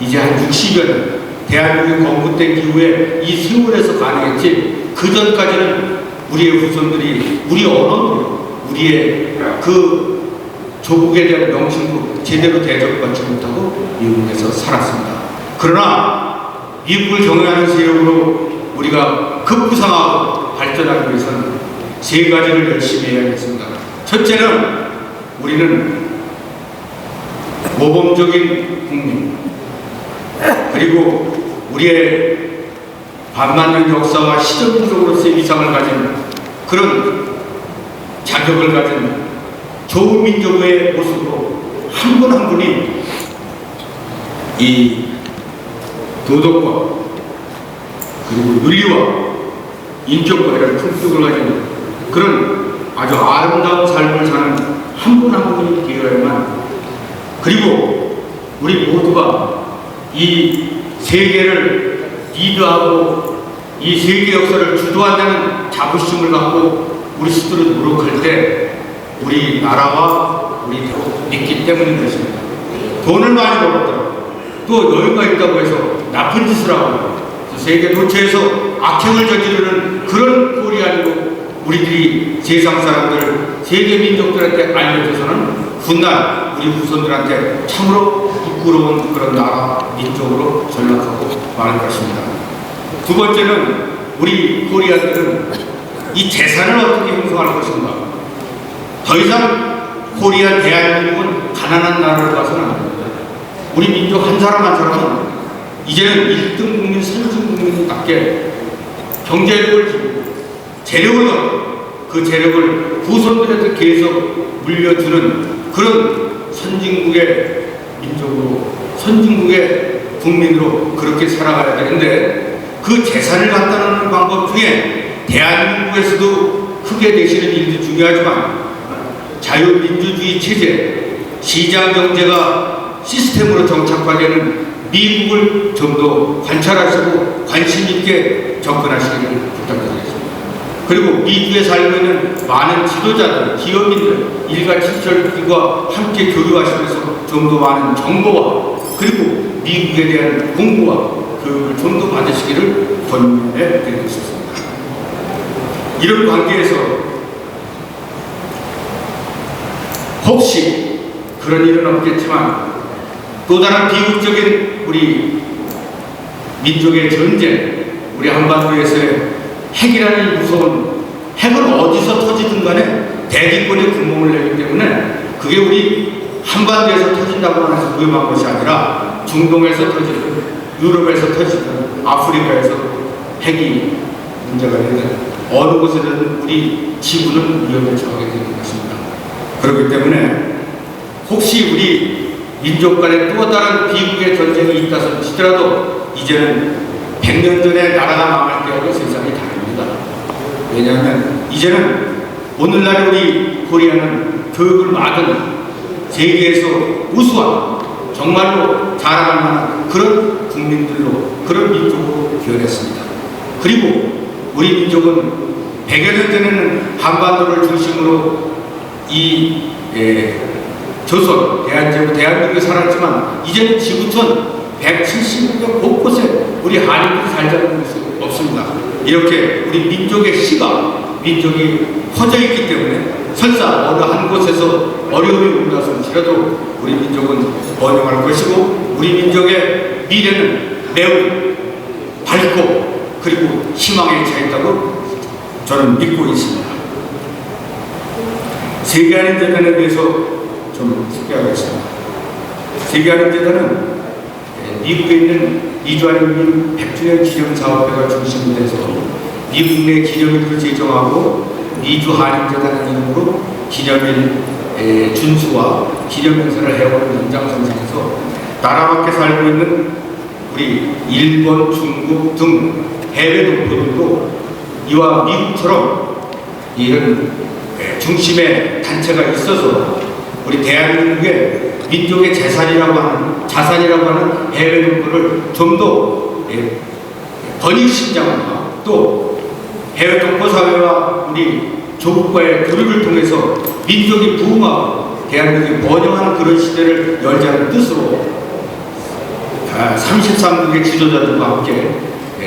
이제 한 60여 년 대한민국이 건국된 이후에 이 세월에서 가능했지, 그 전까지는 우리의 후손들이 우리 언어도 우리의 그 조국에 대한 명칭도 제대로 대접받지 못하고 미국에서 살았습니다. 그러나 미국을 경외하는 세력으로 우리가 급부상하고 발전하기 위해서는 세 가지를 열심히 해야겠습니다. 첫째는 우리는 모범적인 국민, 그리고 우리의 반맞는 역사와 시대적으로서의 위상을 가진 그런 자격을 가진 좋은 민족의 모습으로 한 분 한 분이 이 도덕과 그리고 윤리와 인격과 이런 품격을 가진 그런 아주 아름다운 삶을 사는 한 분 한 분이 되어야만, 그리고 우리 모두가 이 세계를 리드하고 이 세계 역사를 주도한다는 자부심을 갖고 우리 스스로 노력할 때 우리 나라와 우리 믿기 때문인 것입니다. 돈을 많이 벌었다고 또 여유가 있다고 해서 나쁜 짓을 하고 세계 도처에서 악행을 저지르는 그런 꼴이 아니고 우리들이 세상 사람들, 세계 민족들한테 알려줘서는 훗날 우리 후손들한테 참으로 부끄러운 그런 나라, 민족으로 전락하고 말 것입니다. 두 번째는 우리 코리아들은 이 재산을 어떻게 형성할 것인가. 더 이상 코리아 대한민국은 가난한 나라로 가서는 안 됩니다. 우리 민족 한 사람 한 사람은 이제는 1등 국민, 선진 국민답게 경제력을 주고 재력을 갖고 그 재력을 후손들한테 계속 물려주는 그런 선진국의 민족으로, 선진국의 국민으로 그렇게 살아가야 되는데, 그 재산을 갖다 놓는 방법 중에 대한민국에서도 크게 되시는 일도 중요하지만 자유민주주의 체제, 시장경제가 시스템으로 정착화되는 미국을 좀 더 관찰하시고 관심 있게 접근하시기를 부탁드리겠습니다. 그리고 미국에 살고 있는 많은 지도자들, 기업인들, 일가 친척들과 함께 교류하시면서 좀 더 많은 정보와 그리고 미국에 대한 공부와 교육을 좀 더 받으시기를 권유해 드리고 싶습니다. 이런 관계에서 혹시 그런 일은 없겠지만 또 다른 비극적인 우리 민족의 전쟁, 우리 한반도에서의 핵이라는 무서운, 핵은 어디서 터지든 간에 대기권에 구멍을 내기 때문에 그게 우리 한반도에서 터진다고 해서 위험한 것이 아니라 중동에서 터지든 유럽에서 터지든 아프리카에서 핵이 문제가 되는 어느 곳에든 우리 지구는 위험에 처하게 되는 것입니다. 그렇기 때문에 혹시 우리 민족 간에 또 다른 비극의 전쟁이 있다서 치더라도 이제는 100년 전에 나라가 망할 때하고 세상이 다릅니다. 왜냐하면 이제는 오늘날 우리 코리아는 교육을 받은 세계에서 우수한 정말로 자랑할 만한 그런 국민들로, 그런 민족으로 기원했습니다. 그리고 우리 민족은 100여 년 전에는 한반도를 중심으로 이 조선, 대한제국, 대한민국에 살았지만 이제는 지구촌 170여 곳곳에 우리 한인들이 살자는 것이 없습니다. 이렇게 우리 민족의 씨가, 민족이 퍼져 있기 때문에 설사 어느 한 곳에서 어려움이 온다할지라도 우리 민족은 번영할 것이고 우리 민족의 미래는 매우 밝고 그리고 희망에 차 있다고 저는 믿고 있습니다. 세계한인재단에 대해서 좀 소개하겠습니다. 세계한인재단은 미국에 있는 이주한인민 100주년 기념사업회가 중심이 돼서 미국 내 기념일을 제정하고 미주한인재단의 이름으로 기념일 준수와 기념행사를 해오는 연장선상에서 나라 밖에 살고 있는 우리 일본, 중국 등 해외 동포들도 이와 미국처럼 이런 중심의 단체가 있어서 우리 대한민국의 민족의 자산이라고 하는 해외 동포를 좀 더 번익신장과 또 해외 동포 사회와 우리 조국과의 교류를 통해서 민족이 부흥하고 대한민국이 번영하는 그런 시대를 열자는 뜻으로 33국의 지도자들과 함께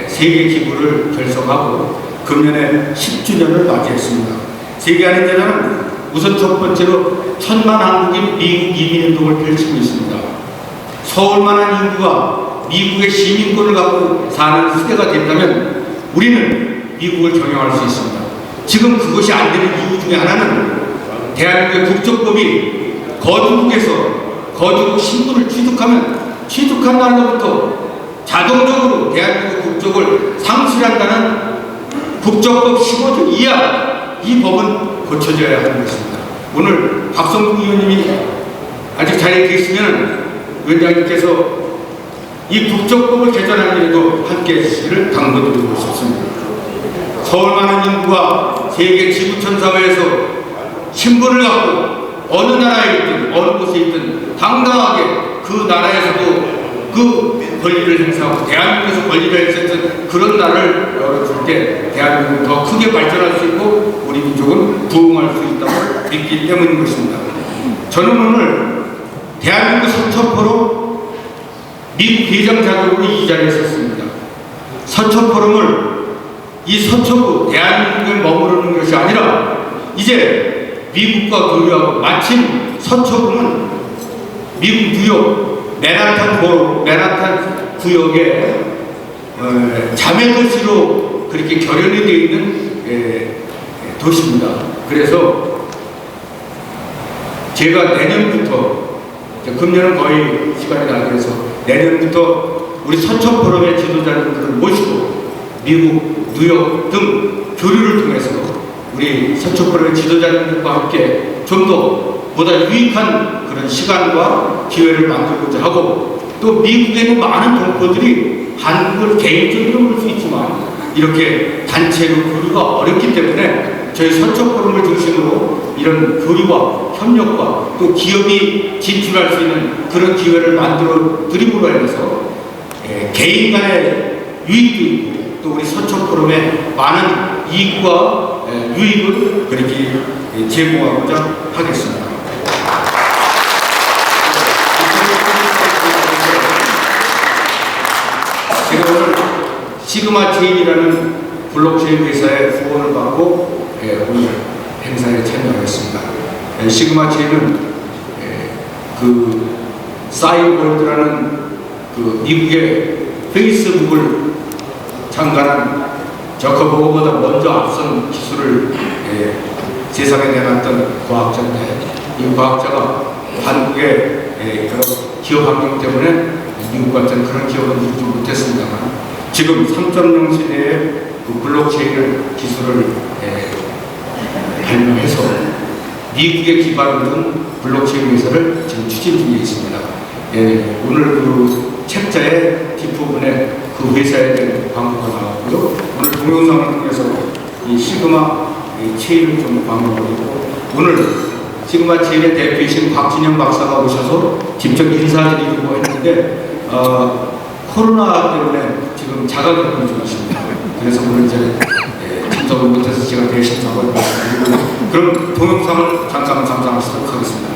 세계 기구를 결성하고 금년에 10주년을 맞이했습니다. 세계한인재단은 우선 첫 번째로 1000만 한국인 미국 이민운동을 펼치고 있습니다. 서울만한 인구가 미국의 시민권을 갖고 사는 시대가 된다면 우리는 미국을 경영할 수 있습니다. 지금 그것이 안 되는 이유 중에 하나는 대한민국의 국적법이 거주국 신분을 취득한 날로부터 자동적으로 대한민국 국적을 상실한다는 국적법 15조 이하 이 법은 고쳐져야 하는 것입니다. 오늘 박성국 의원님이 아직 자리에 계시면 위원장님께서 이 국적법을 개정하는 일에도 함께 해주시기를 당부드리고 싶습니다. 서울만한 인구가 세계 지구촌 사회에서 신분을 갖고 어느 나라에 있든 어느 곳에 있든 당당하게 그 나라에서도 그 권리를 행사하고 대한민국에서 권리를 행사했던 그런 나라를 열어줄 때 대한민국은 더 크게 발전할 수 있고 우리 민족은 부흥할 수 있다고 믿기 때문인 것입니다. 저는 오늘 대한민국 서초포럼 미국 대장 자격으로 이 자리에 섰습니다. 서초포럼을 이 서초구 대한민국에 머무르는 것이 아니라 이제 미국과 교류하고 마침 서초구는 미국 뉴욕 맨하탄 구역의 자매도시로 그렇게 결연이 되어 있는 도시입니다. 그래서 제가 내년부터 금년은 거의 시간이 나게 해서 내년부터 우리 서초포럼의 지도자들을 모시고 미국, 뉴욕 등 교류를 통해서 우리 서초포럼의 지도자들과 함께 좀 더 보다 유익한 그런 시간과 기회를 만들고자 하고 또 미국에 있는 많은 동포들이 한국을 개인적으로 볼 수 있지만 이렇게 단체로 교류가 어렵기 때문에 저희 서초포럼을 중심으로 이런 교류와 협력과 또 기업이 진출할 수 있는 그런 기회를 만들어 드림으로 인해서 개인 간의 유익도 있고 또 우리 서초포럼의 많은 이익과 유익을 그렇게 제공하고자 하겠습니다. 제가 오늘 시그마 체인이라는 블록체인 회사의 후원을 받고 오늘 행사에 참여하겠습니다. 시그마 체인은 그 사이월드라는 그 미국의 페이스북을 창간한 저커버거보다 먼저 앞선 기술을 세상에 내놨던 과학자인데 이 과학자가 한국의 그런 기업 환경 때문에 미국 같은 그런 기업은 이루지 못했습니다만 지금 3.0 시대의 그 블록체인을 기술을 발명해서 미국에 기반을 둔 블록체인 회사를 지금 추진 중에 있습니다. 오늘 그 책자의 뒷부분에 그 회사에 대한 광고가 나왔고요. 오늘 동영상을 통해서 이 시그마 체인을 좀 광고하고 오늘 지금 같이 대표이신 박진영 박사가 오셔서 직접 인사드리려고 했는데 코로나 때문에 지금 자가격리 중이십니다. 그래서 오늘 이제 참석을 못해서 제가 대신 사과드리고 그럼 동영상을 잠깐 감상하시도록 하겠습니다.